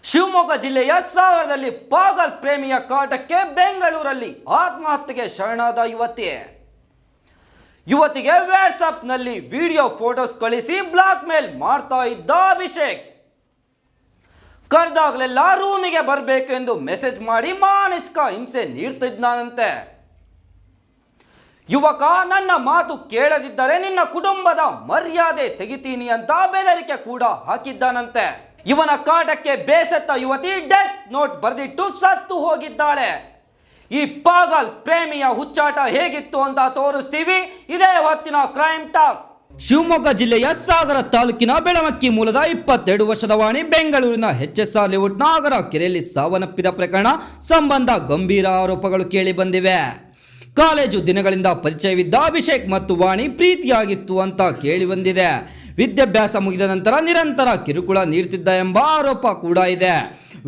ಶಿವಮೊಗ್ಗ ಜಿಲ್ಲೆಯ ಸಾಗರದಲ್ಲಿ ಪಾಗಲ್ ಪ್ರೇಮಿಯ ಕಾಟಕ್ಕೆ ಬೆಂಗಳೂರಲ್ಲಿ ಆತ್ಮಹತ್ಯೆಗೆ ಶರಣಾದ ಯುವತಿಗೆ ವಾಟ್ಸಾಪ್ನಲ್ಲಿ ವಿಡಿಯೋ ಫೋಟೋಸ್ ಕಳಿಸಿ ಬ್ಲಾಕ್ ಮೇಲ್ ಮಾಡ್ತಾ ಇದ್ದ ಅಭಿಷೇಕ್. ಕರೆದಾಗಲೆಲ್ಲ ರೂಮಿಗೆ ಬರಬೇಕು ಎಂದು ಮೆಸೇಜ್ ಮಾಡಿ ಮಾನಸಿಕ ಹಿಂಸೆ ನೀಡ್ತಿದ್ದಾನಂತೆ. ಯುವಕ ನನ್ನ ಮಾತು ಕೇಳದಿದ್ದರೆ ನಿನ್ನ ಕುಟುಂಬದ ಮರ್ಯಾದೆ ತೆಗಿತೀನಿ ಅಂತ ಬೆದರಿಕೆ ಕೂಡ ಹಾಕಿದ್ದಾನಂತೆ. ಇವನ ಕಾಟಕ್ಕೆ ಬೇಸತ್ತ ಯುವತಿ ಡೆತ್ ನೋಟ್ ಬರೆದಿಟ್ಟು ಸತ್ತು ಹೋಗಿದ್ದಾಳೆ. ಈ ಪಾಗಲ್ ಪ್ರೇಮಿಯ ಹುಚ್ಚಾಟ ಹೇಗಿತ್ತು ಅಂತ ತೋರಿಸ್ತೀವಿ. ಇದೇ ಹೊತ್ತಿನ ಕ್ರೈಮ್ ಟಾಕ್. ಶಿವಮೊಗ್ಗ ಜಿಲ್ಲೆಯ ಸಾಗರ ತಾಲೂಕಿನ ಬೆಳಮಕ್ಕಿ ಮೂಲದ 22 ವರ್ಷದ ವಾಣಿ ಬೆಂಗಳೂರಿನ HSR ಲೇಔಟ್ ನಾಗರ ಕೆರೆಯಲ್ಲಿ ಸಾವನ್ನಪ್ಪಿದ ಪ್ರಕರಣ ಸಂಬಂಧ ಗಂಭೀರ ಆರೋಪಗಳು ಕೇಳಿ ಬಂದಿವೆ. ಕಾಲೇಜು ದಿನಗಳಿಂದ ಪರಿಚಯವಿದ್ದ ಅಭಿಷೇಕ್ ಮತ್ತು ವಾಣಿ ಪ್ರೀತಿಯಾಗಿತ್ತು ಅಂತ ಕೇಳಿ ಬಂದಿದೆ. ವಿದ್ಯಾಭ್ಯಾಸ ಮುಗಿದ ನಂತರ ನಿರಂತರ ಕಿರುಕುಳ ನೀಡುತ್ತಿದ್ದ ಎಂಬ ಆರೋಪ ಕೂಡ ಇದೆ.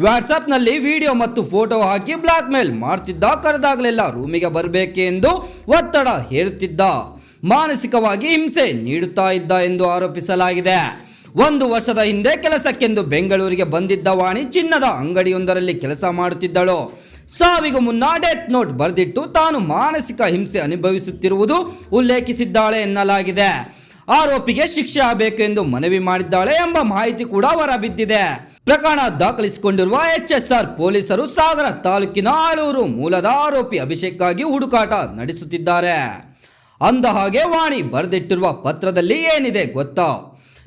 ವಾಟ್ಸಾಪ್ನಲ್ಲಿ ವಿಡಿಯೋ ಮತ್ತು ಫೋಟೋ ಹಾಕಿ ಬ್ಲಾಕ್ ಮೇಲ್ ಮಾಡ್ತಿದ್ದ. ಕರೆದಾಗಲೆಲ್ಲ ರೂಮಿಗೆ ಬರಬೇಕೆ ಎಂದು ಒತ್ತಡ ಹೇರುತ್ತಿದ್ದ. ಮಾನಸಿಕವಾಗಿ ಹಿಂಸೆ ನೀಡುತ್ತಾ ಇದ್ದ ಎಂದು ಆರೋಪಿಸಲಾಗಿದೆ. 1 ವರ್ಷದ ಹಿಂದೆ ಕೆಲಸಕ್ಕೆಂದು ಬೆಂಗಳೂರಿಗೆ ಬಂದಿದ್ದ ವಾಣಿ ಚಿನ್ನದ ಅಂಗಡಿಯೊಂದರಲ್ಲಿ ಕೆಲಸ ಮಾಡುತ್ತಿದ್ದಳು. ಸಾವಿಗೂ ಮುನ್ನ ಡೆತ್ ನೋಟ್ ಬರೆದಿಟ್ಟು ತಾನು ಮಾನಸಿಕ ಹಿಂಸೆ ಅನುಭವಿಸುತ್ತಿರುವುದು ಉಲ್ಲೇಖಿಸಿದ್ದಾಳೆ ಎನ್ನಲಾಗಿದೆ. ಆರೋಪಿಗೆ ಶಿಕ್ಷೆ ಆಗಬೇಕು ಎಂದು ಮನವಿ ಮಾಡಿದ್ದಾಳೆ ಎಂಬ ಮಾಹಿತಿ ಕೂಡ ಹೊರಬಿದ್ದಿದೆ. ಪ್ರಕರಣ ದಾಖಲಿಸಿಕೊಂಡಿರುವ HSR ಪೊಲೀಸರು ಸಾಗರ ತಾಲೂಕಿನ ಆಳೂರು ಮೂಲದ ಆರೋಪಿ ಅಭಿಷೇಕ್ಗಾಗಿ ಹುಡುಕಾಟ ನಡೆಸುತ್ತಿದ್ದಾರೆ. ಅಂದ ಹಾಗೆ ವಾಣಿ ಬರೆದಿಟ್ಟಿರುವ ಪತ್ರದಲ್ಲಿ ಏನಿದೆ ಗೊತ್ತಾ?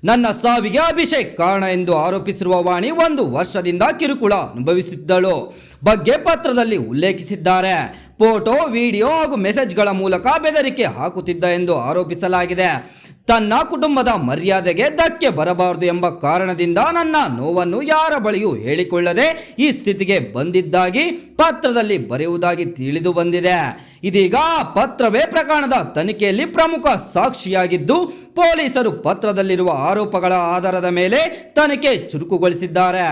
ನನ್ನ ಸಾವಿಗೆ ಅಭಿಷೇಕ್ ಕಾರಣ ಎಂದು ಆರೋಪಿಸಿರುವ ವಾಣಿ 1 ವರ್ಷದಿಂದ ಕಿರುಕುಳ ಅನುಭವಿಸುತ್ತಿದ್ದಳು ಬಗ್ಗೆ ಪತ್ರದಲ್ಲಿ ಉಲ್ಲೇಖಿಸಿದ್ದಾರೆ. ಫೋಟೋ, ವಿಡಿಯೋ ಹಾಗೂ ಮೆಸೇಜ್ಗಳ ಮೂಲಕ ಬೆದರಿಕೆ ಹಾಕುತ್ತಿದ್ದ ಎಂದು ಆರೋಪಿಸಲಾಗಿದೆ. ತನ್ನ ಕುಟುಂಬದ ಮರ್ಯಾದೆಗೆ ಧಕ್ಕೆ ಬರಬಾರದು ಎಂಬ ಕಾರಣದಿಂದ ನನ್ನ ನೋವನ್ನು ಯಾರ ಬಳಿಯೂ ಹೇಳಿಕೊಳ್ಳದೆ ಈ ಸ್ಥಿತಿಗೆ ಬಂದಿದ್ದಾಗಿ ಪತ್ರದಲ್ಲಿ ಬರೆಯುವುದಾಗಿ ತಿಳಿದು ಬಂದಿದೆ. ಇದೀಗ ಪತ್ರವೇ ಪ್ರಕರಣದ ತನಿಖೆಯಲ್ಲಿ ಪ್ರಮುಖ ಸಾಕ್ಷಿಯಾಗಿದ್ದು, ಪೊಲೀಸರು ಪತ್ರದಲ್ಲಿರುವ ಆರೋಪಗಳ ಆಧಾರದ ಮೇಲೆ ತನಿಖೆ ಚುರುಕುಗೊಳಿಸಿದ್ದಾರೆ.